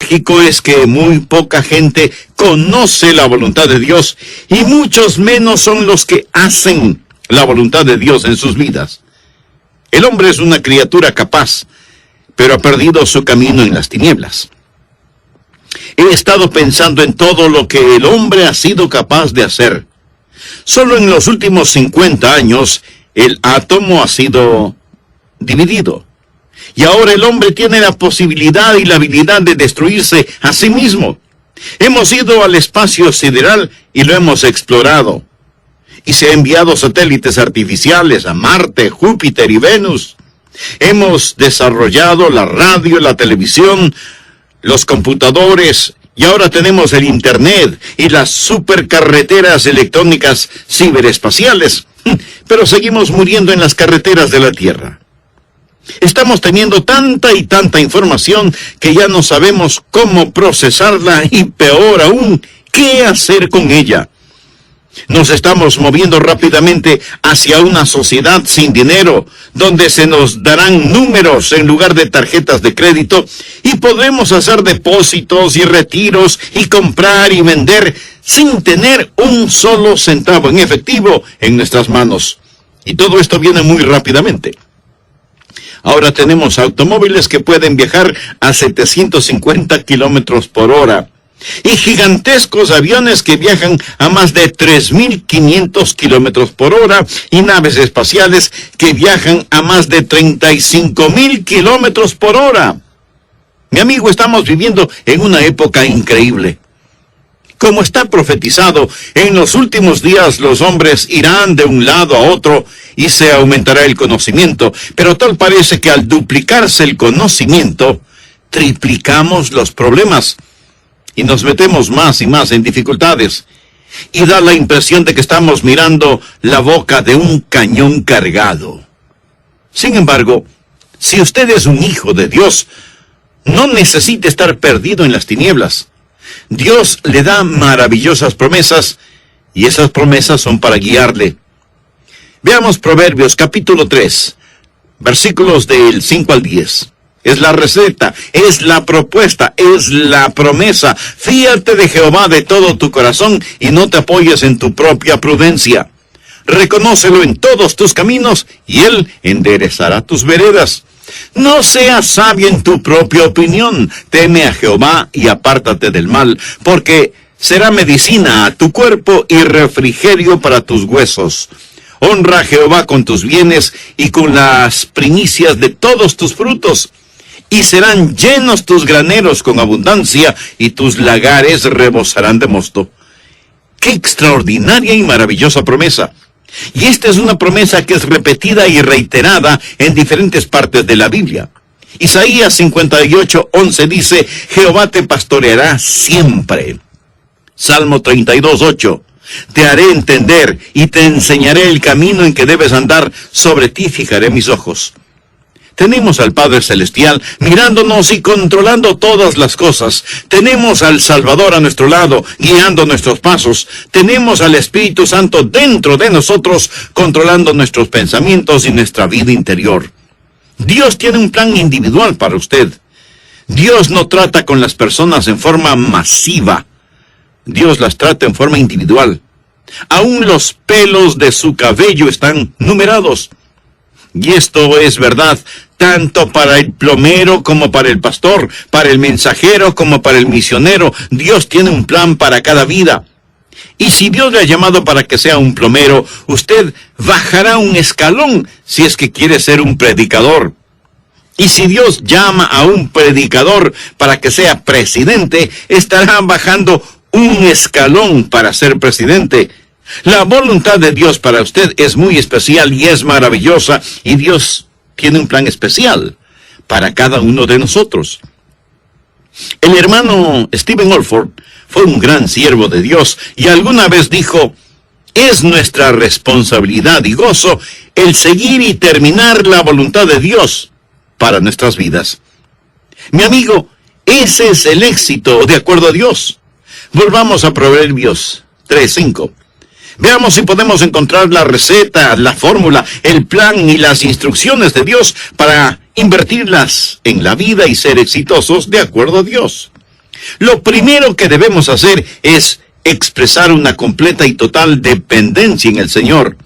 trágico es que muy poca gente conoce la voluntad de Dios y muchos menos son los que hacen la voluntad de Dios en sus vidas. El hombre es una criatura capaz, pero ha perdido su camino en las tinieblas. He estado pensando en todo lo que el hombre ha sido capaz de hacer. Solo en los últimos 50 años, el átomo ha sido dividido. Y ahora el hombre tiene la posibilidad y la habilidad de destruirse a sí mismo. Hemos ido al espacio sideral y lo hemos explorado. Y se han enviado satélites artificiales a Marte, Júpiter y Venus. Hemos desarrollado la radio, la televisión, los computadores, y ahora tenemos el Internet y las supercarreteras electrónicas ciberespaciales. Pero seguimos muriendo en las carreteras de la Tierra. Estamos teniendo tanta y tanta información que ya no sabemos cómo procesarla y, peor aún, qué hacer con ella. Nos estamos moviendo rápidamente hacia una sociedad sin dinero, donde se nos darán números en lugar de tarjetas de crédito y podremos hacer depósitos y retiros y comprar y vender sin tener un solo centavo en efectivo en nuestras manos. Y todo esto viene muy rápidamente. Ahora tenemos automóviles que pueden viajar a 750 kilómetros por hora. Y gigantescos aviones que viajan a más de 3.500 kilómetros por hora y naves espaciales que viajan a más de 35.000 kilómetros por hora. Mi amigo, estamos viviendo en una época increíble. Como está profetizado, en los últimos días los hombres irán de un lado a otro y se aumentará el conocimiento, pero tal parece que al duplicarse el conocimiento, triplicamos los problemas. Y nos metemos más y más en dificultades. Y da la impresión de que estamos mirando la boca de un cañón cargado. Sin embargo, si usted es un hijo de Dios, no necesita estar perdido en las tinieblas. Dios le da maravillosas promesas, y esas promesas son para guiarle. Veamos Proverbios capítulo 3, versículos del 5 al 10. Es la receta, es la propuesta, es la promesa. Fíate de Jehová de todo tu corazón y no te apoyes en tu propia prudencia. Reconócelo en todos tus caminos y Él enderezará tus veredas. No seas sabio en tu propia opinión. Teme a Jehová y apártate del mal, porque será medicina a tu cuerpo y refrigerio para tus huesos. Honra a Jehová con tus bienes y con las primicias de todos tus frutos. Y serán llenos tus graneros con abundancia, y tus lagares rebosarán de mosto. ¡Qué extraordinaria y maravillosa promesa! Y esta es una promesa que es repetida y reiterada en diferentes partes de la Biblia. Isaías 58:11 dice, Jehová te pastoreará siempre. Salmo 32:8, te haré entender y te enseñaré el camino en que debes andar, sobre ti fijaré mis ojos. Tenemos al Padre Celestial mirándonos y controlando todas las cosas. Tenemos al Salvador a nuestro lado, guiando nuestros pasos. Tenemos al Espíritu Santo dentro de nosotros, controlando nuestros pensamientos y nuestra vida interior. Dios tiene un plan individual para usted. Dios no trata con las personas en forma masiva. Dios las trata en forma individual. Aún los pelos de su cabello están numerados. Y esto es verdad tanto para el plomero como para el pastor, para el mensajero como para el misionero. Dios tiene un plan para cada vida. Y si Dios le ha llamado para que sea un plomero, usted bajará un escalón si es que quiere ser un predicador. Y si Dios llama a un predicador para que sea presidente, estará bajando un escalón para ser presidente. La voluntad de Dios para usted es muy especial y es maravillosa, y Dios tiene un plan especial para cada uno de nosotros. El hermano Stephen Olford fue un gran siervo de Dios y alguna vez dijo, es nuestra responsabilidad y gozo el seguir y terminar la voluntad de Dios para nuestras vidas. Mi amigo, ese es el éxito de acuerdo a Dios. Volvamos a Proverbios 3:5. Veamos si podemos encontrar la receta, la fórmula, el plan y las instrucciones de Dios para invertirlas en la vida y ser exitosos de acuerdo a Dios. Lo primero que debemos hacer es expresar una completa y total dependencia en el Señor.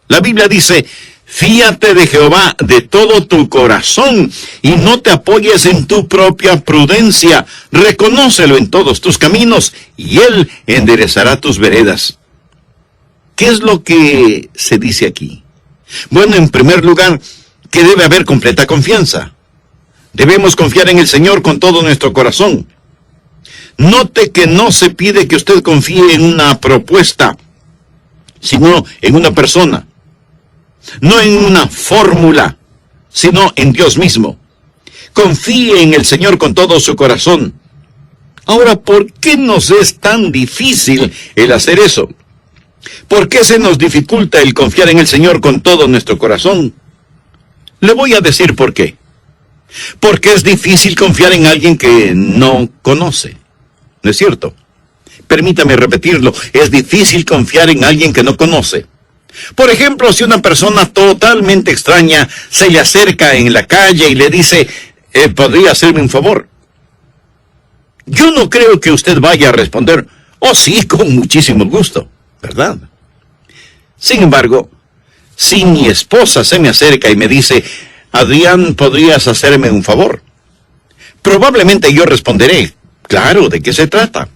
La Biblia dice: fíate de Jehová de todo tu corazón y no te apoyes en tu propia prudencia. Reconócelo en todos tus caminos y Él enderezará tus veredas. ¿Qué es lo que se dice aquí? Bueno, en primer lugar, que debe haber completa confianza. Debemos confiar en el Señor con todo nuestro corazón. Note que no se pide que usted confíe en una propuesta, sino en una persona. No en una fórmula, sino en Dios mismo. Confíe en el Señor con todo su corazón. Ahora, ¿por qué nos es tan difícil el hacer eso? ¿Por qué se nos dificulta el confiar en el Señor con todo nuestro corazón? Le voy a decir por qué. Porque es difícil confiar en alguien que no conoce. ¿No es cierto? Permítame repetirlo. Es difícil confiar en alguien que no conoce. Por ejemplo, si una persona totalmente extraña se le acerca en la calle y le dice: ¿podría hacerme un favor? Yo no creo que usted vaya a responder: oh sí, con muchísimo gusto, ¿verdad? Sin embargo, si mi esposa se me acerca y me dice: Adrián, ¿podrías hacerme un favor? Probablemente yo responderé: claro, ¿de qué se trata?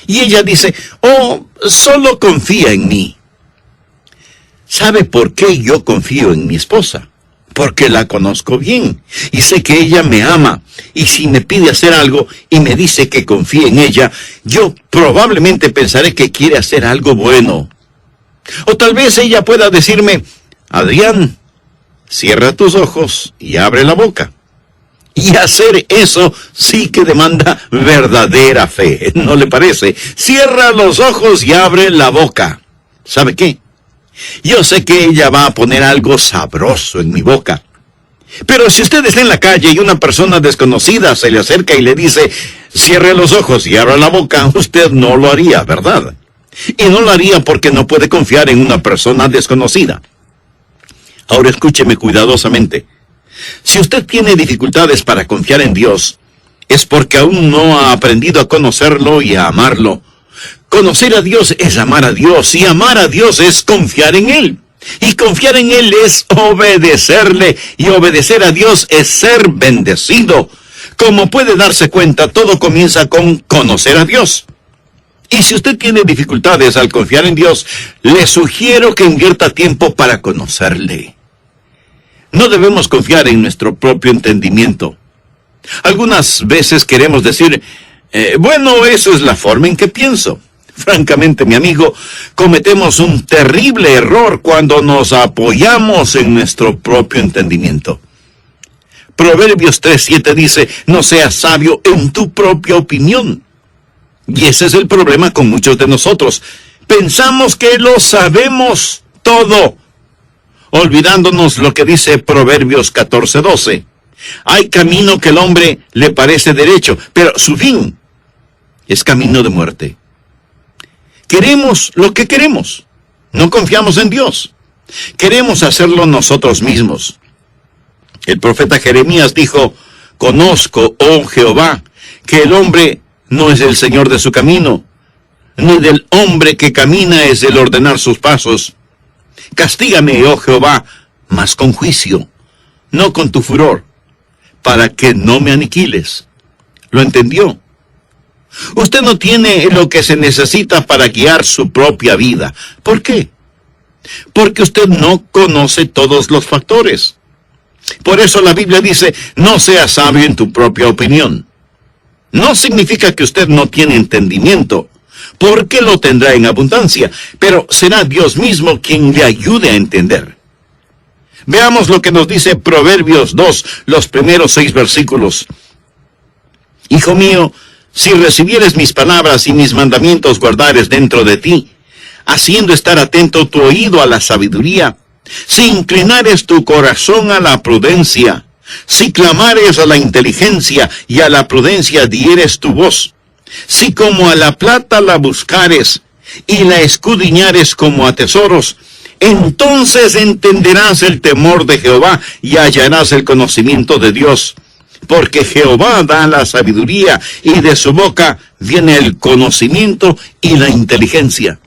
Y ella dice: oh, solo confía en mí. ¿Sabe por qué yo confío en mi esposa? Porque la conozco bien y sé que ella me ama. Y si me pide hacer algo y me dice que confíe en ella, yo probablemente pensaré que quiere hacer algo bueno. O tal vez ella pueda decirme: Adrián, cierra tus ojos y abre la boca. Y hacer eso sí que demanda verdadera fe, ¿no le parece? Cierra los ojos y abre la boca. ¿Sabe qué? Yo sé que ella va a poner algo sabroso en mi boca. Pero si usted está en la calle y una persona desconocida se le acerca y le dice: cierre los ojos y abra la boca, usted no lo haría, ¿verdad? Y no lo haría porque no puede confiar en una persona desconocida. Ahora escúcheme cuidadosamente. Si usted tiene dificultades para confiar en Dios, es porque aún no ha aprendido a conocerlo y a amarlo. Conocer a Dios es amar a Dios, y amar a Dios es confiar en Él. Y confiar en Él es obedecerle, y obedecer a Dios es ser bendecido. Como puede darse cuenta, todo comienza con conocer a Dios. Y si usted tiene dificultades al confiar en Dios, le sugiero que invierta tiempo para conocerle. No debemos confiar en nuestro propio entendimiento. Algunas veces queremos decir: bueno, eso es la forma en que pienso. Francamente, mi amigo, cometemos un terrible error cuando nos apoyamos en nuestro propio entendimiento. Proverbios 3:7 dice: no seas sabio en tu propia opinión. Y ese es el problema con muchos de nosotros. Pensamos que lo sabemos todo, olvidándonos lo que dice Proverbios 14:12. Hay camino que el hombre le parece derecho, pero su fin es camino de muerte. Queremos lo que queremos. No confiamos en Dios. Queremos hacerlo nosotros mismos. El profeta Jeremías dijo: conozco, oh Jehová, que el hombre no es el señor de su camino, ni del hombre que camina es el ordenar sus pasos. Castígame, oh Jehová, mas con juicio, no con tu furor, para que no me aniquiles. ¿Lo entendió? Usted no tiene lo que se necesita para guiar su propia vida. ¿Por qué? Porque usted no conoce todos los factores. Por eso la Biblia dice: no seas sabio en tu propia opinión. No significa que usted no tiene entendimiento, porque lo tendrá en abundancia, pero será Dios mismo quien le ayude a entender. Veamos lo que nos dice Proverbios 2, los primeros 6 versículos. Hijo mío, si recibieres mis palabras y mis mandamientos guardares dentro de ti, haciendo estar atento tu oído a la sabiduría, si inclinares tu corazón a la prudencia, si clamares a la inteligencia y a la prudencia dieres tu voz, si como a la plata la buscares y la escudriñares como a tesoros, entonces entenderás el temor de Jehová y hallarás el conocimiento de Dios. porque Jehová da la sabiduría y de su boca viene el conocimiento y la inteligencia.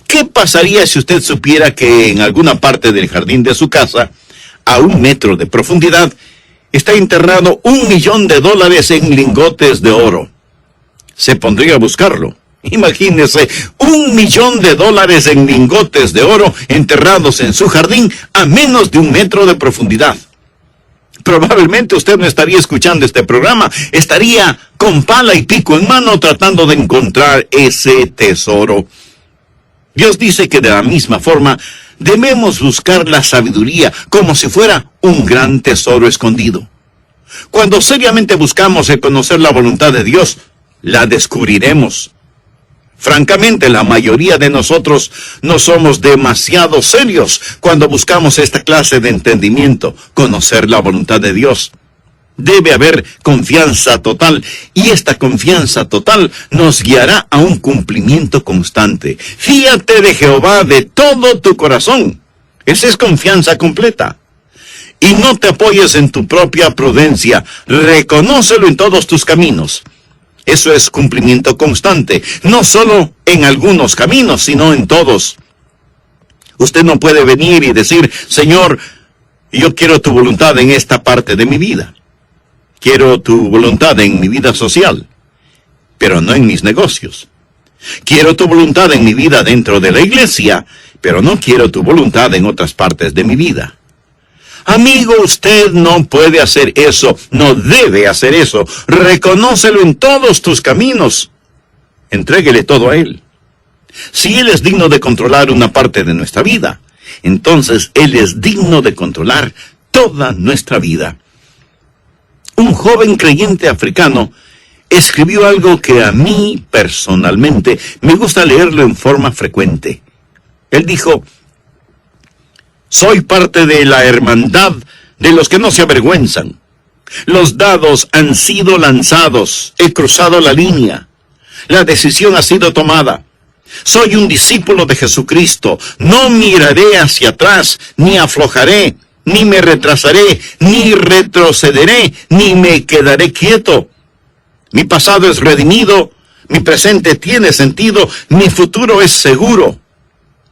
¿Qué pasaría si usted supiera que en alguna parte del jardín de su casa, a 1 metro de profundidad, está enterrado $1 millón en lingotes de oro? Se pondría a buscarlo. Imagínese, $1 millón en lingotes de oro enterrados en su jardín a menos de 1 metro de profundidad. Probablemente usted no estaría escuchando este programa, estaría con pala y pico en mano tratando de encontrar ese tesoro. Dios dice que de la misma forma debemos buscar la sabiduría como si fuera un gran tesoro escondido. Cuando seriamente buscamos el conocer la voluntad de Dios, la descubriremos. Francamente, la mayoría de nosotros no somos demasiado serios cuando buscamos esta clase de entendimiento, conocer la voluntad de Dios. Debe haber confianza total, y esta confianza total nos guiará a un cumplimiento constante. Fíate de Jehová de todo tu corazón. Esa es confianza completa. Y no te apoyes en tu propia prudencia, reconócelo en todos tus caminos. Eso es cumplimiento constante, no solo en algunos caminos, sino en todos. Usted no puede venir y decir, Señor, yo quiero tu voluntad en esta parte de mi vida. Quiero tu voluntad en mi vida social, pero no en mis negocios. Quiero tu voluntad en mi vida dentro de la iglesia, pero no quiero tu voluntad en otras partes de mi vida. Amigo, usted no puede hacer eso, no debe hacer eso. Reconócelo en todos tus caminos. Entréguele todo a Él. Si Él es digno de controlar una parte de nuestra vida, entonces Él es digno de controlar toda nuestra vida. Un joven creyente africano escribió algo que a mí, personalmente, me gusta leerlo en forma frecuente. Él dijo, soy parte de la hermandad de los que no se avergüenzan. Los dados han sido lanzados, he cruzado la línea. La decisión ha sido tomada. Soy un discípulo de Jesucristo. No miraré hacia atrás, ni aflojaré, ni me retrasaré, ni retrocederé, ni me quedaré quieto. Mi pasado es redimido, mi presente tiene sentido, mi futuro es seguro.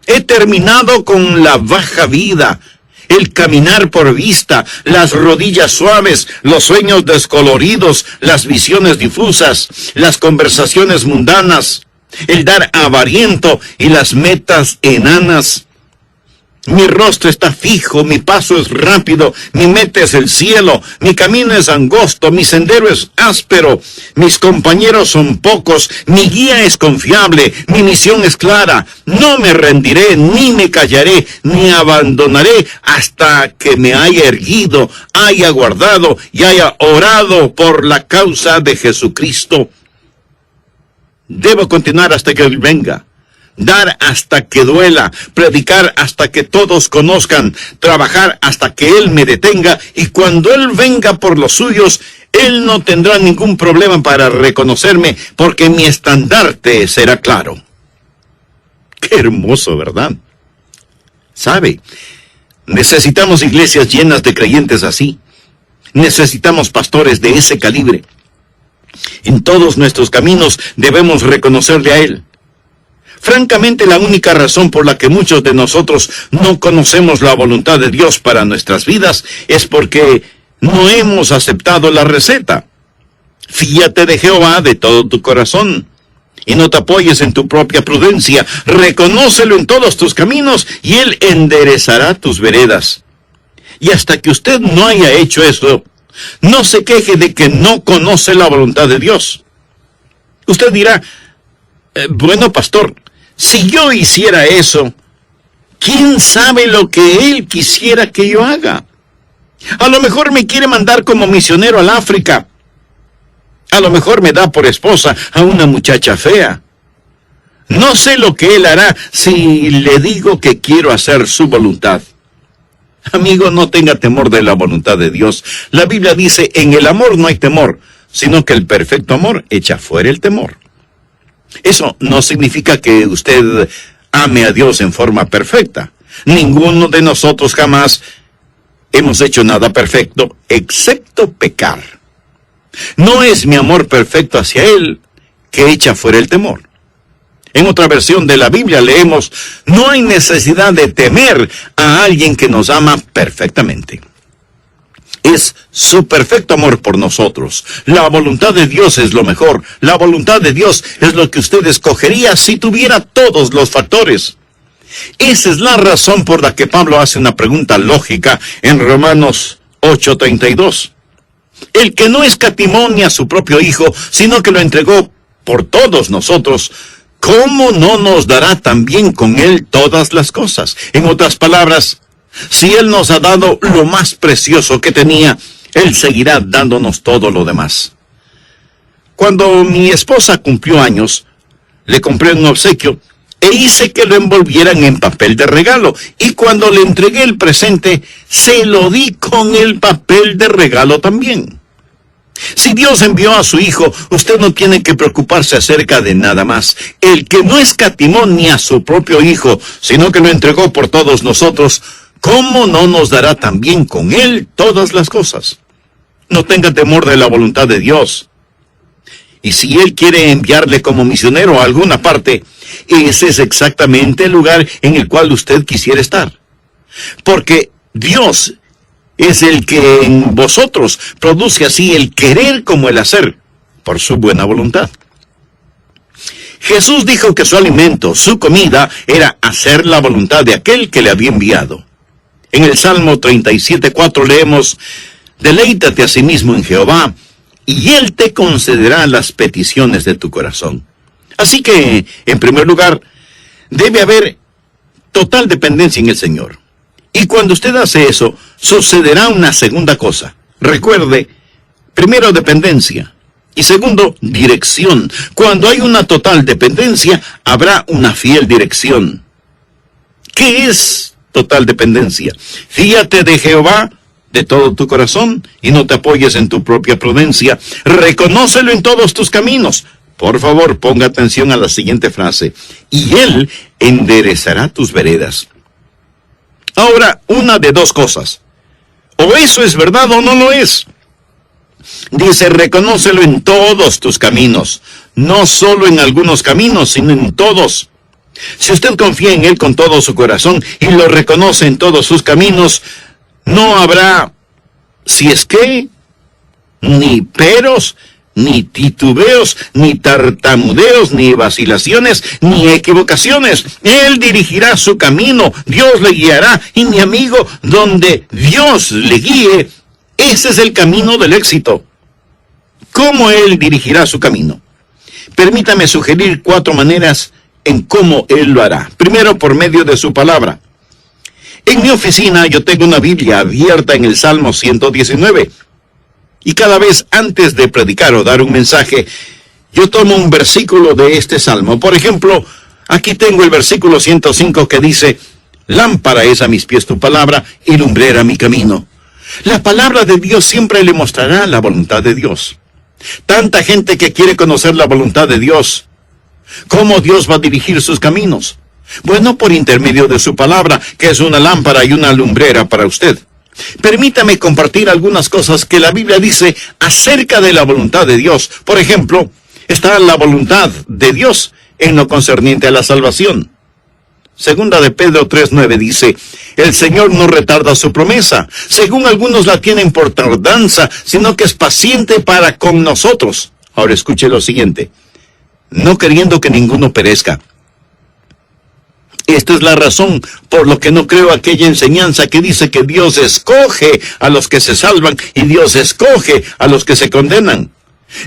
He terminado con la baja vida, el caminar por vista, las rodillas suaves, los sueños descoloridos, las visiones difusas, las conversaciones mundanas, el dar avariento y las metas enanas. Mi rostro está fijo, mi paso es rápido, mi meta es el cielo, mi camino es angosto, mi sendero es áspero, mis compañeros son pocos, mi guía es confiable, mi misión es clara. No me rendiré, ni me callaré, ni abandonaré hasta que me haya erguido, haya guardado y haya orado por la causa de Jesucristo. Debo continuar hasta que Él venga. Dar hasta que duela, predicar hasta que todos conozcan, trabajar hasta que Él me detenga, y cuando Él venga por los suyos, Él no tendrá ningún problema para reconocerme, porque mi estandarte será claro. Qué hermoso, ¿verdad? ¿Sabe? Necesitamos iglesias llenas de creyentes así. Necesitamos pastores de ese calibre. En todos nuestros caminos debemos reconocerle a Él. Francamente, la única razón por la que muchos de nosotros no conocemos la voluntad de Dios para nuestras vidas es porque no hemos aceptado la receta. Fíate de Jehová de todo tu corazón y no te apoyes en tu propia prudencia. Reconócelo en todos tus caminos y Él enderezará tus veredas. Y hasta que usted no haya hecho eso, no se queje de que no conoce la voluntad de Dios. Usted dirá, bueno, pastor, si yo hiciera eso, ¿quién sabe lo que Él quisiera que yo haga? A lo mejor me quiere mandar como misionero al África. A lo mejor me da por esposa a una muchacha fea. No sé lo que Él hará si le digo que quiero hacer su voluntad. Amigo, no tenga temor de la voluntad de Dios. La Biblia dice, en el amor no hay temor, sino que el perfecto amor echa fuera el temor. Eso no significa que usted ame a Dios en forma perfecta. Ninguno de nosotros jamás hemos hecho nada perfecto, excepto pecar. No es mi amor perfecto hacia Él que echa fuera el temor. En otra versión de la Biblia leemos, no hay necesidad de temer a alguien que nos ama perfectamente. Es su perfecto amor por nosotros. La voluntad de Dios es lo mejor. La voluntad de Dios es lo que usted escogería si tuviera todos los factores. Esa es la razón por la que Pablo hace una pregunta lógica en Romanos 8:32. El que no escatimó ni a su propio Hijo, sino que lo entregó por todos nosotros, ¿cómo no nos dará también con Él todas las cosas? En otras palabras, si Él nos ha dado lo más precioso que tenía, Él seguirá dándonos todo lo demás. Cuando mi esposa cumplió años, le compré un obsequio e hice que lo envolvieran en papel de regalo. Y cuando le entregué el presente, se lo di con el papel de regalo también. Si Dios envió a su Hijo, usted no tiene que preocuparse acerca de nada más. El que no escatimó ni a su propio Hijo, sino que lo entregó por todos nosotros, ¿cómo no nos dará también con Él todas las cosas? No tenga temor de la voluntad de Dios. Y si Él quiere enviarle como misionero a alguna parte, ese es exactamente el lugar en el cual usted quisiera estar. Porque Dios es el que en vosotros produce así el querer como el hacer, por su buena voluntad. Jesús dijo que su alimento, su comida, era hacer la voluntad de aquel que le había enviado. En el Salmo 37:4 leemos, deleítate a sí mismo en Jehová, y Él te concederá las peticiones de tu corazón. Así que, en primer lugar, debe haber total dependencia en el Señor. Y cuando usted hace eso, sucederá una segunda cosa. Recuerde, primero dependencia, y segundo, dirección. Cuando hay una total dependencia, habrá una fiel dirección. ¿Qué es total dependencia? Fíate de Jehová de todo tu corazón y no te apoyes en tu propia prudencia. Reconócelo en todos tus caminos. Por favor, ponga atención a la siguiente frase. Y Él enderezará tus veredas. Ahora, una de dos cosas. O eso es verdad o no lo es. Dice, reconócelo en todos tus caminos. No solo en algunos caminos, sino en todos. Si usted confía en Él con todo su corazón y lo reconoce en todos sus caminos, no habrá, si es que, ni peros, ni titubeos, ni tartamudeos, ni vacilaciones, ni equivocaciones. Él dirigirá su camino, Dios le guiará, y mi amigo, donde Dios le guíe, ese es el camino del éxito. ¿Cómo Él dirigirá su camino? Permítame sugerir 4 maneras en cómo Él lo hará. Primero, por medio de su palabra. En mi oficina yo tengo una Biblia abierta en el Salmo 119. Y cada vez antes de predicar o dar un mensaje, yo tomo un versículo de este salmo. Por ejemplo, aquí tengo el versículo 105 que dice, lámpara es a mis pies tu palabra y lumbrera mi camino. La palabra de Dios siempre le mostrará la voluntad de Dios. Tanta gente que quiere conocer la voluntad de Dios. ¿Cómo Dios va a dirigir sus caminos? Bueno, por intermedio de su palabra, que es una lámpara y una lumbrera para usted. Permítame compartir algunas cosas que la Biblia dice acerca de la voluntad de Dios. Por ejemplo, está la voluntad de Dios en lo concerniente a la salvación. Segunda de Pedro 3:9 dice, el Señor no retarda su promesa, según algunos la tienen por tardanza, sino que es paciente para con nosotros. Ahora escuche lo siguiente, no queriendo que ninguno perezca. Esta es la razón por lo que no creo aquella enseñanza que dice que Dios escoge a los que se salvan y Dios escoge a los que se condenan.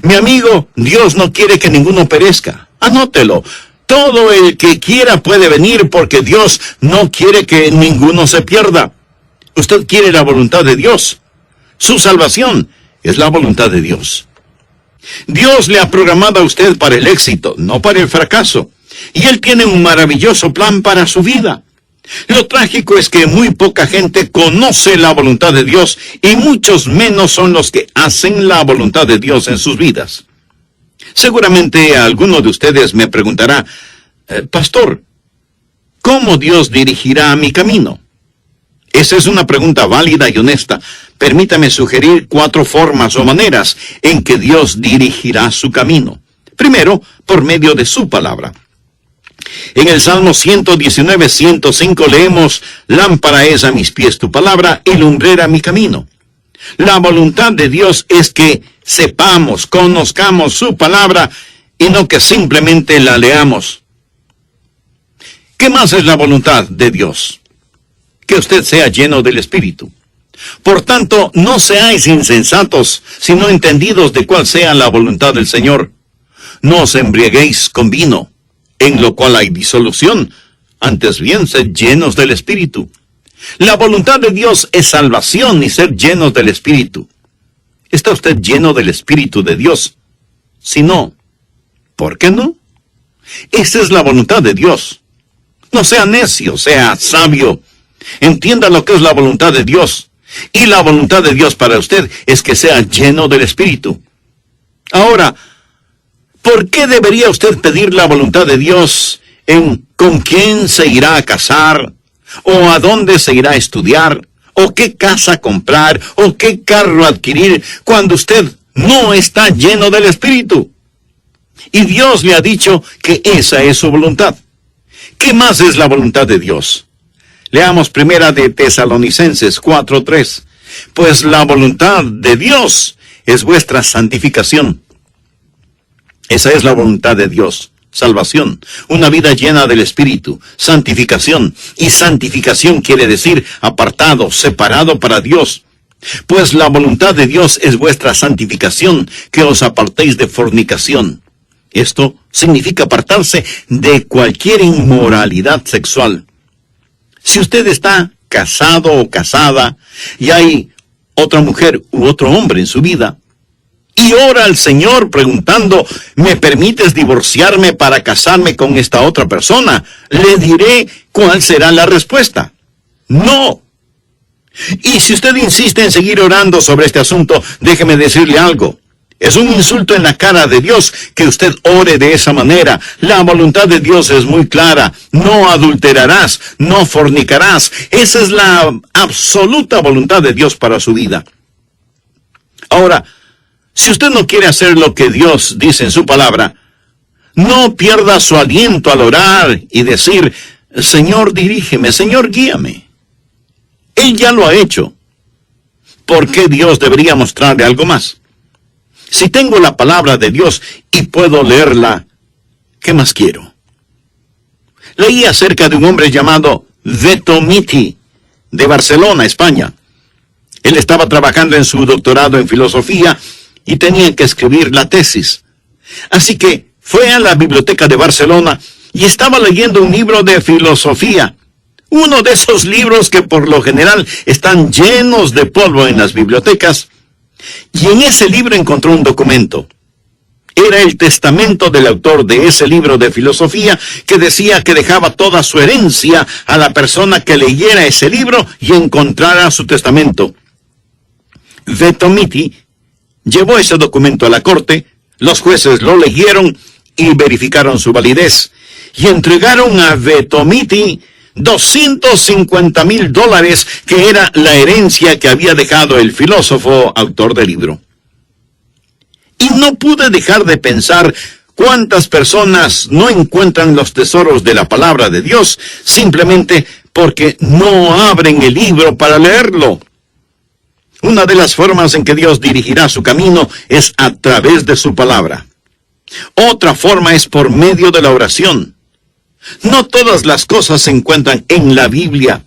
Mi amigo, Dios no quiere que ninguno perezca. Anótelo. Todo el que quiera puede venir porque Dios no quiere que ninguno se pierda. Usted quiere la voluntad de Dios. Su salvación es la voluntad de Dios. Dios le ha programado a usted para el éxito, no para el fracaso. Y Él tiene un maravilloso plan para su vida. Lo trágico es que muy poca gente conoce la voluntad de Dios y muchos menos son los que hacen la voluntad de Dios en sus vidas. Seguramente alguno de ustedes me preguntará, Pastor, ¿cómo Dios dirigirá mi camino? Esa es una pregunta válida y honesta. Permítame sugerir 4 formas o maneras en que Dios dirigirá su camino. Primero, por medio de su palabra. En el Salmo 119, 105 leemos: lámpara es a mis pies tu palabra y lumbrera mi camino. La voluntad de Dios es que sepamos, conozcamos su palabra y no que simplemente la leamos. ¿Qué más es la voluntad de Dios? Que usted sea lleno del Espíritu. Por tanto, no seáis insensatos, sino entendidos de cuál sea la voluntad del Señor. No os embriaguéis con vino, en lo cual hay disolución, antes bien sed llenos del Espíritu. La voluntad de Dios es salvación y ser llenos del Espíritu. ¿Está usted lleno del Espíritu de Dios? Si no, ¿por qué no? Esa es la voluntad de Dios. No sea necio, sea sabio. Entienda lo que es la voluntad de Dios. Y la voluntad de Dios para usted es que sea lleno del Espíritu. Ahora, ¿por qué debería usted pedir la voluntad de Dios en con quién se irá a casar, o a dónde se irá a estudiar, o qué casa comprar, o qué carro adquirir, cuando usted no está lleno del Espíritu? Y Dios le ha dicho que esa es su voluntad. ¿Qué más es la voluntad de Dios? Leamos primera de Tesalonicenses 4:3. Pues la voluntad de Dios es vuestra santificación. Esa es la voluntad de Dios. Salvación, una vida llena del Espíritu, santificación. Y santificación quiere decir apartado, separado para Dios. Pues la voluntad de Dios es vuestra santificación, que os apartéis de fornicación. Esto significa apartarse de cualquier inmoralidad sexual. Si usted está casado o casada y hay otra mujer u otro hombre en su vida, y ora al Señor preguntando: ¿me permites divorciarme para casarme con esta otra persona?, le diré cuál será la respuesta: no. Y si usted insiste en seguir orando sobre este asunto, déjeme decirle algo. Es un insulto en la cara de Dios que usted ore de esa manera. La voluntad de Dios es muy clara. No adulterarás, no fornicarás. Esa es la absoluta voluntad de Dios para su vida. Ahora, si usted no quiere hacer lo que Dios dice en su palabra, no pierda su aliento al orar y decir: Señor, dirígeme, Señor, guíame. Él ya lo ha hecho. ¿Por qué Dios debería mostrarle algo más? Si tengo la palabra de Dios y puedo leerla, ¿qué más quiero? Leí acerca de un hombre llamado Veto Miti, de Barcelona, España. Él estaba trabajando en su doctorado en filosofía y tenía que escribir la tesis. Así que fue a la biblioteca de Barcelona y estaba leyendo un libro de filosofía. Uno de esos libros que por lo general están llenos de polvo en las bibliotecas. Y en ese libro encontró un documento. Era el testamento del autor de ese libro de filosofía, que decía que dejaba toda su herencia a la persona que leyera ese libro y encontrara su testamento. Veto Miti llevó ese documento a la corte, los jueces lo leyeron y verificaron su validez, y entregaron a Veto Miti $250,000, que era la herencia que había dejado el filósofo autor del libro. Y no pude dejar de pensar cuántas personas no encuentran los tesoros de la palabra de Dios simplemente porque no abren el libro para leerlo. Una de las formas en que Dios dirigirá su camino es a través de su palabra. Otra forma es por medio de la oración. No todas las cosas se encuentran en la Biblia.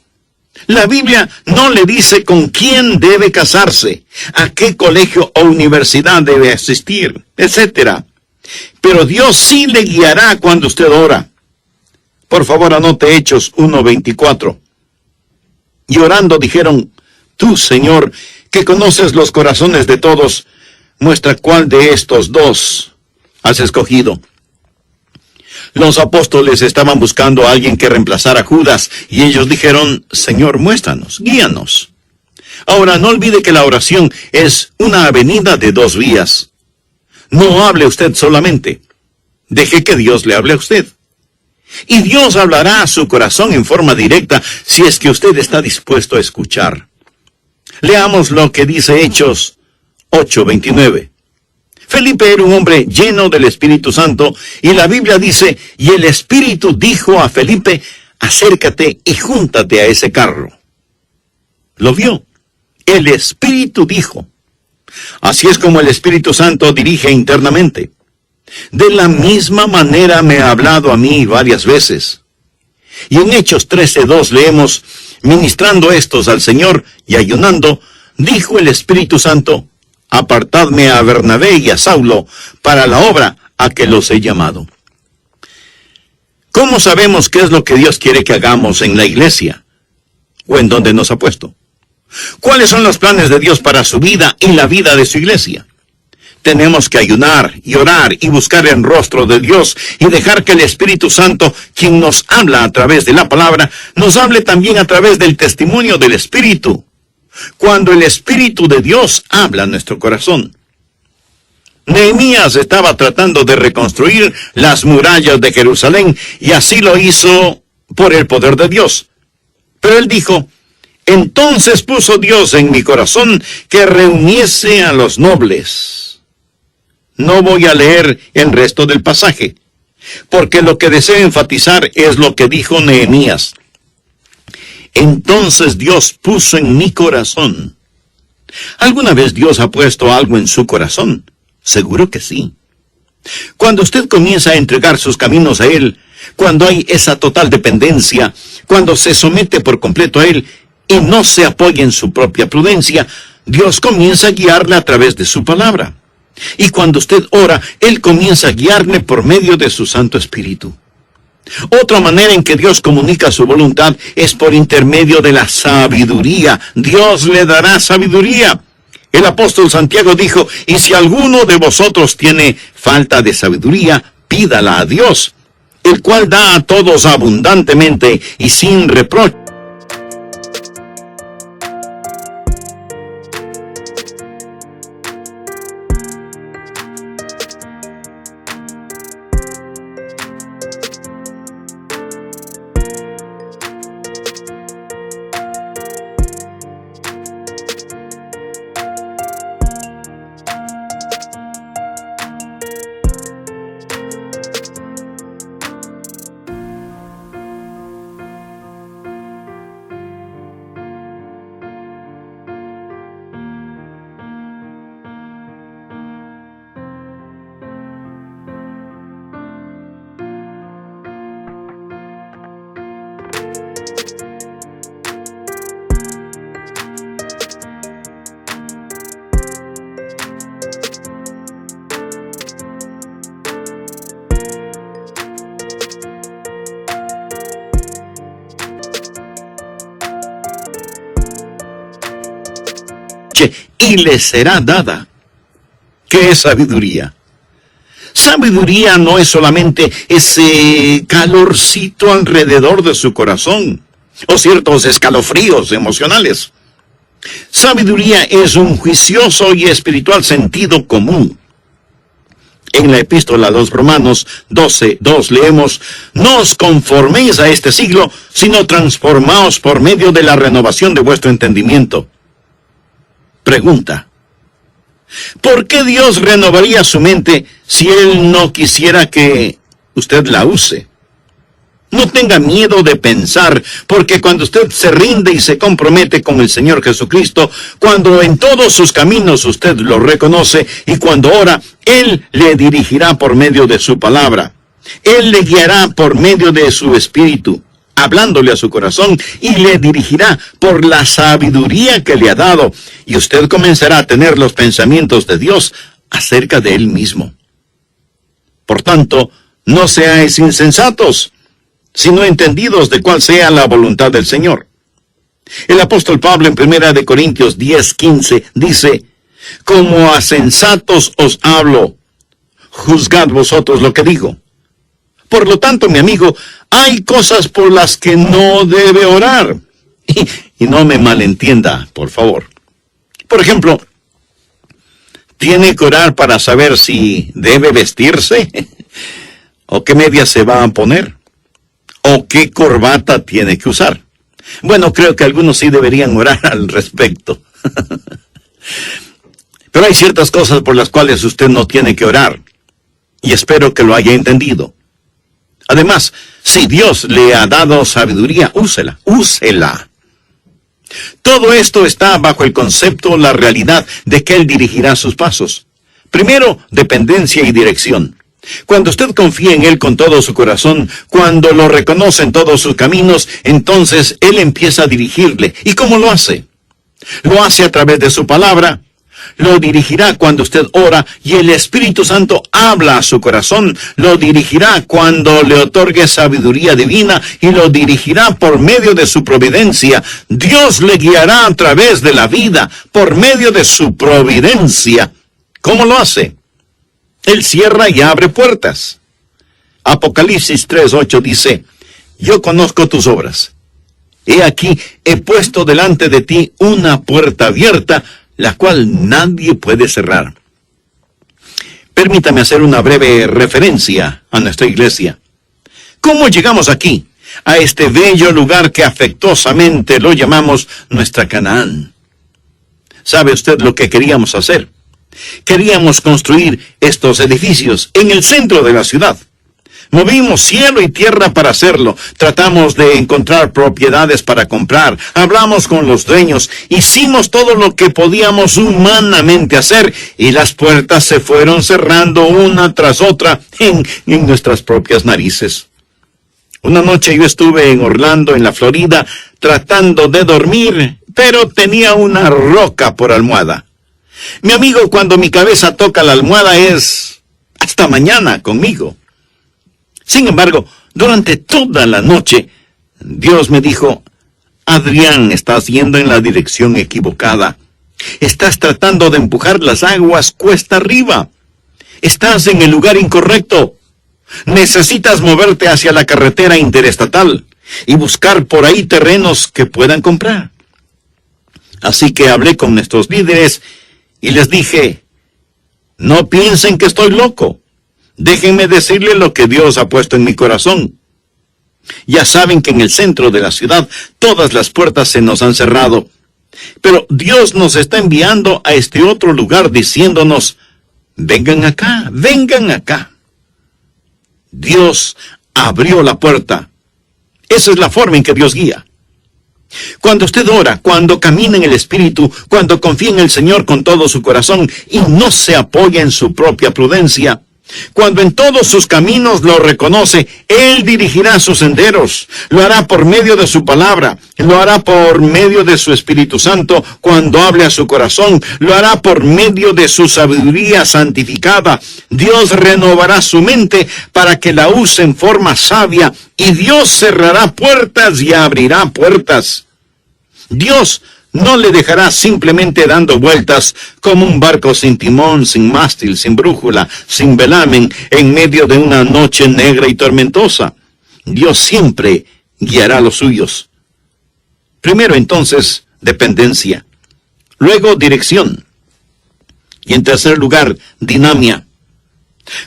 La Biblia no le dice con quién debe casarse, a qué colegio o universidad debe asistir, etc. Pero Dios sí le guiará cuando usted ora. Por favor, anote Hechos 1:24. Y orando dijeron: Tú, Señor, que conoces los corazones de todos, muestra cuál de estos dos has escogido. Los apóstoles estaban buscando a alguien que reemplazara a Judas, y ellos dijeron: Señor, muéstranos, guíanos. Ahora, no olvide que la oración es una avenida de 2 vías. No hable usted solamente. Deje que Dios le hable a usted. Y Dios hablará a su corazón en forma directa si es que usted está dispuesto a escuchar. Leamos lo que dice Hechos 8:29. Felipe era un hombre lleno del Espíritu Santo, y la Biblia dice, y el Espíritu dijo a Felipe, acércate y júntate a ese carro. ¿Lo vio? El Espíritu dijo. Así es como el Espíritu Santo dirige internamente. De la misma manera me ha hablado a mí varias veces. Y en Hechos 13:2 leemos, ministrando estos al Señor y ayunando, dijo el Espíritu Santo, apartadme a Bernabé y a Saulo para la obra a que los he llamado. ¿Cómo sabemos qué es lo que Dios quiere que hagamos en la iglesia? ¿O en donde nos ha puesto? ¿Cuáles son los planes de Dios para su vida y la vida de su iglesia? Tenemos que ayunar y orar y buscar el rostro de Dios y dejar que el Espíritu Santo, quien nos habla a través de la palabra, nos hable también a través del testimonio del Espíritu. Cuando el Espíritu de Dios habla a nuestro corazón. Nehemías estaba tratando de reconstruir las murallas de Jerusalén y así lo hizo por el poder de Dios. Pero él dijo, entonces puso Dios en mi corazón que reuniese a los nobles. No voy a leer el resto del pasaje, porque lo que deseo enfatizar es lo que dijo Nehemías. Entonces Dios puso en mi corazón. ¿Alguna vez Dios ha puesto algo en su corazón? Seguro que sí. Cuando usted comienza a entregar sus caminos a Él, cuando hay esa total dependencia, cuando se somete por completo a Él y no se apoya en su propia prudencia, Dios comienza a guiarle a través de su palabra. Y cuando usted ora, Él comienza a guiarle por medio de su Santo Espíritu. Otra manera en que Dios comunica su voluntad es por intermedio de la sabiduría. Dios le dará sabiduría. El apóstol Santiago dijo, y si alguno de vosotros tiene falta de sabiduría, pídala a Dios, el cual da a todos abundantemente y sin reproche. Y le será dada. ¿Qué es sabiduría? Sabiduría no es solamente ese calorcito alrededor de su corazón, o ciertos escalofríos emocionales. Sabiduría es un juicioso y espiritual sentido común. En la epístola a los Romanos 12:2 leemos, no os conforméis a este siglo, sino transformaos por medio de la renovación de vuestro entendimiento. Pregunta, ¿por qué Dios renovaría su mente si Él no quisiera que usted la use? No tenga miedo de pensar, porque cuando usted se rinde y se compromete con el Señor Jesucristo, cuando en todos sus caminos usted lo reconoce y cuando ora, Él le dirigirá por medio de su palabra. Él le guiará por medio de su espíritu, hablándole a su corazón, y le dirigirá por la sabiduría que le ha dado, y usted comenzará a tener los pensamientos de Dios acerca de Él mismo. Por tanto, no seáis insensatos, sino entendidos de cuál sea la voluntad del Señor. El apóstol Pablo en 1 Corintios 10:15 dice, como a sensatos os hablo, juzgad vosotros lo que digo. Por lo tanto, mi amigo, hay cosas por las que no debe orar. Y no me malentienda, por favor. Por ejemplo, ¿tiene que orar para saber si debe vestirse? ¿O qué medias se va a poner? o qué corbata tiene que usar. Bueno, creo que algunos sí deberían orar al respecto. Pero hay ciertas cosas por las cuales usted no tiene que orar, y espero que lo haya entendido. Además, si Dios le ha dado sabiduría, úsela. Todo esto está bajo el concepto, la realidad de que Él dirigirá sus pasos. Primero, dependencia y dirección. Cuando usted confía en Él con todo su corazón, cuando lo reconoce en todos sus caminos, entonces Él empieza a dirigirle. ¿Y cómo lo hace? Lo hace a través de su palabra. Lo dirigirá cuando usted ora y el Espíritu Santo habla a su corazón. Lo dirigirá cuando le otorgue sabiduría divina y lo dirigirá por medio de su providencia. Dios le guiará a través de la vida por medio de su providencia. ¿Cómo lo hace? Él cierra y abre puertas. Apocalipsis 3:8 dice: yo conozco tus obras. He aquí, he puesto delante de ti una puerta abierta, la cual nadie puede cerrar. Permítame hacer una breve referencia a nuestra iglesia. ¿Cómo llegamos aquí, a este bello lugar que afectuosamente lo llamamos nuestra Canaán? ¿Sabe usted lo que queríamos hacer? Queríamos construir estos edificios en el centro de la ciudad. Movimos cielo y tierra para hacerlo. Tratamos de encontrar propiedades para comprar. Hablamos con los dueños. Hicimos todo lo que podíamos humanamente hacer. Y las puertas se fueron cerrando una tras otra en nuestras propias narices. Una noche yo estuve en Orlando, en la Florida, tratando de dormir, pero tenía una roca por almohada. Mi amigo, cuando mi cabeza toca la almohada es hasta mañana conmigo. Sin embargo, durante toda la noche, Dios me dijo: Adrián, estás yendo en la dirección equivocada. Estás tratando de empujar las aguas cuesta arriba. Estás en el lugar incorrecto. Necesitas moverte hacia la carretera interestatal y buscar por ahí terrenos que puedan comprar. Así que hablé con nuestros líderes y les dije: no piensen que estoy loco. Déjenme decirle lo que Dios ha puesto en mi corazón. Ya saben que en el centro de la ciudad todas las puertas se nos han cerrado. Pero Dios nos está enviando a este otro lugar diciéndonos: vengan acá, vengan acá. Dios abrió la puerta. Esa es la forma en que Dios guía. Cuando usted ora, cuando camina en el Espíritu, cuando confía en el Señor con todo su corazón y no se apoya en su propia prudencia, cuando en todos sus caminos lo reconoce, Él dirigirá sus senderos. Lo hará por medio de su palabra. Lo hará por medio de su Espíritu Santo cuando hable a su corazón. Lo hará por medio de su sabiduría santificada. Dios renovará su mente para que la use en forma sabia. Y Dios cerrará puertas y abrirá puertas. Dios no le dejará simplemente dando vueltas como un barco sin timón, sin mástil, sin brújula, sin velamen, en medio de una noche negra y tormentosa. Dios siempre guiará a los suyos. Primero entonces, dependencia. Luego, dirección. Y en tercer lugar, dinamia.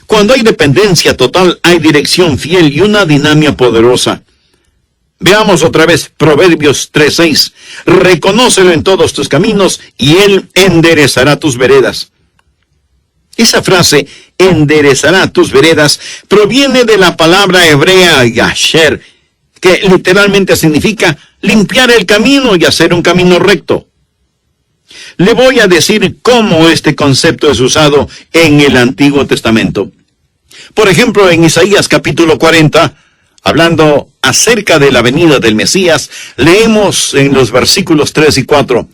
Cuando hay dependencia total, hay dirección fiel y una dinamia poderosa. Veamos otra vez Proverbios 3:6. Reconócelo en todos tus caminos y Él enderezará tus veredas. Esa frase, enderezará tus veredas, proviene de la palabra hebrea yasher, que literalmente significa limpiar el camino y hacer un camino recto. Le voy a decir cómo este concepto es usado en el Antiguo Testamento. Por ejemplo, en Isaías capítulo 40, hablando acerca de la venida del Mesías, leemos en los versículos 3 y 4.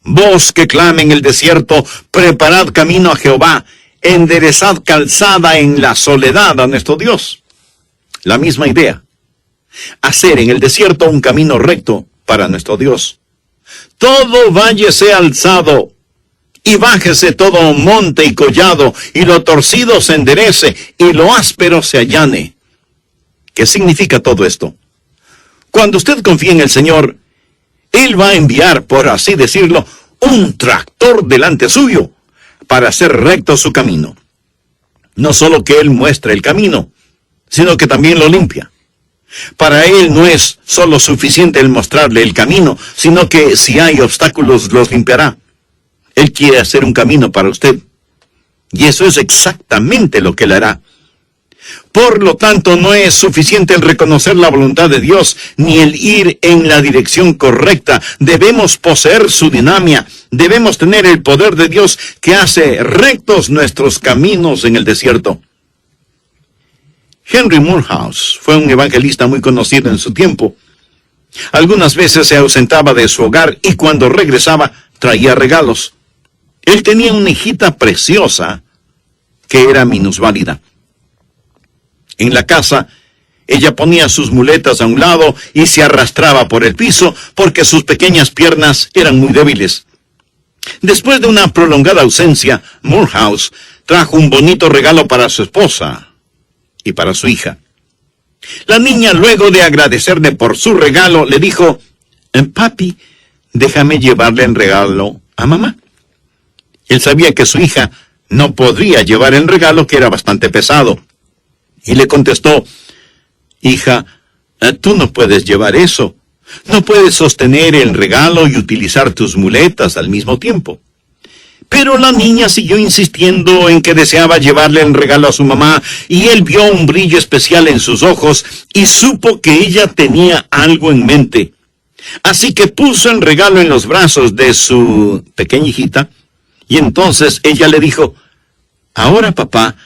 Voz que clame en el desierto, preparad camino a Jehová, enderezad calzada en la soledad a nuestro Dios. La misma idea. Hacer en el desierto un camino recto para nuestro Dios. Todo valle sea alzado, y bájese todo monte y collado, y lo torcido se enderece, y lo áspero se allane. ¿Qué significa todo esto? Cuando usted confía en el Señor, Él va a enviar, por así decirlo, un tractor delante suyo para hacer recto su camino. No solo que Él muestre el camino, sino que también lo limpia. Para Él no es solo suficiente el mostrarle el camino, sino que si hay obstáculos los limpiará. Él quiere hacer un camino para usted. Y eso es exactamente lo que Él hará. Por lo tanto, no es suficiente el reconocer la voluntad de Dios, ni el ir en la dirección correcta. Debemos poseer su dinamia. Debemos tener el poder de Dios que hace rectos nuestros caminos en el desierto. Henry Moorhouse fue un evangelista muy conocido en su tiempo. Algunas veces se ausentaba de su hogar y cuando regresaba traía regalos. Él tenía una hijita preciosa que era minusválida. En la casa, ella ponía sus muletas a un lado y se arrastraba por el piso porque sus pequeñas piernas eran muy débiles. Después de una prolongada ausencia, Moorhouse trajo un bonito regalo para su esposa y para su hija. La niña, luego de agradecerle por su regalo, le dijo: «Papi, déjame llevarle el regalo a mamá». Él sabía que su hija no podría llevar el regalo, que era bastante pesado. Y le contestó: «Hija, tú no puedes llevar eso. No puedes sostener el regalo y utilizar tus muletas al mismo tiempo». Pero la niña siguió insistiendo en que deseaba llevarle el regalo a su mamá, y él vio un brillo especial en sus ojos y supo que ella tenía algo en mente. Así que puso el regalo en los brazos de su pequeña hijita, y entonces ella le dijo: «Ahora, papá,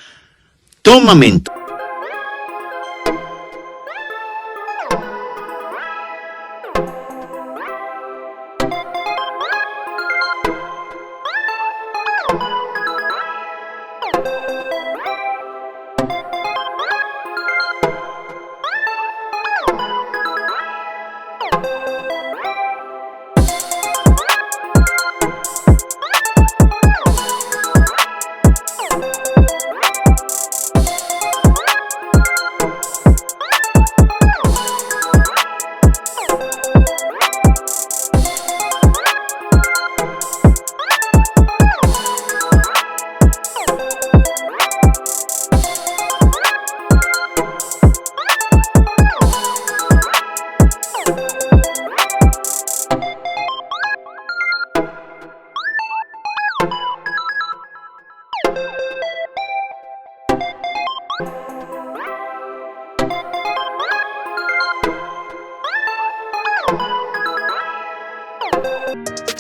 tómame en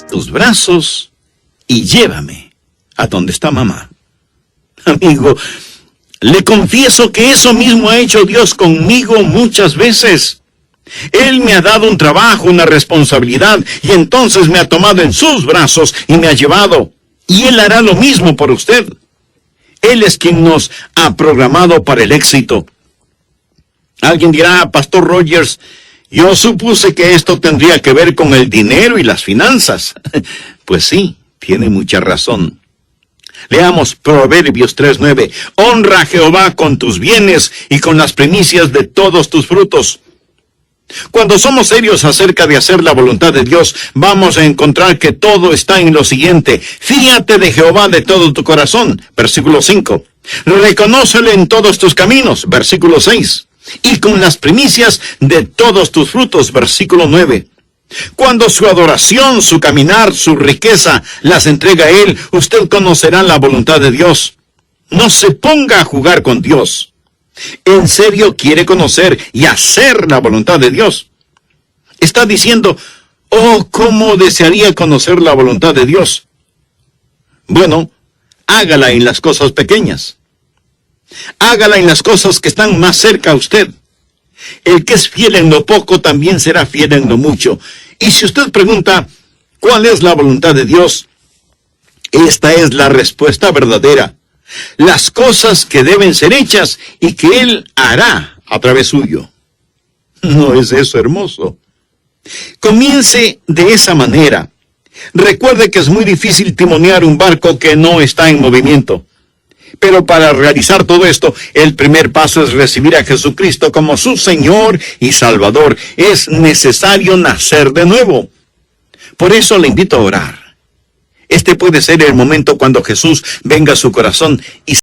tus brazos y llévame a donde está mamá». Amigo, le confieso que eso mismo ha hecho Dios conmigo muchas veces. Él me ha dado un trabajo, una responsabilidad, y entonces me ha tomado en sus brazos y me ha llevado. Y Él hará lo mismo por usted. Él es quien nos ha programado para el éxito. Alguien dirá: «Pastor Rogers, yo supuse que esto tendría que ver con el dinero y las finanzas». Pues sí, tiene mucha razón. Leamos Proverbios 3:9. «Honra a Jehová con tus bienes y con las primicias de todos tus frutos». Cuando somos serios acerca de hacer la voluntad de Dios, vamos a encontrar que todo está en lo siguiente: «Fíate de Jehová de todo tu corazón», versículo 5. «Reconócele en todos tus caminos», versículo 6. «Y con las primicias de todos tus frutos», versículo 9. Cuando su adoración, su caminar, su riqueza las entrega a Él, usted conocerá la voluntad de Dios. No se ponga a jugar con Dios. ¿En serio quiere conocer y hacer la voluntad de Dios? Está diciendo: «Oh, cómo desearía conocer la voluntad de Dios». Bueno, hágala en las cosas pequeñas. Hágala en las cosas que están más cerca a usted. El que es fiel en lo poco también será fiel en lo mucho. Y si usted pregunta: ¿cuál es la voluntad de Dios?, esta es la respuesta verdadera. Las cosas que deben ser hechas y que Él hará a través suyo. ¿No es eso hermoso? Comience de esa manera. Recuerde que es muy difícil timonear un barco que no está en movimiento. Pero para realizar todo esto, el primer paso es recibir a Jesucristo como su Señor y Salvador. Es necesario nacer de nuevo. Por eso le invito a orar. Este puede ser el momento cuando Jesús venga a su corazón y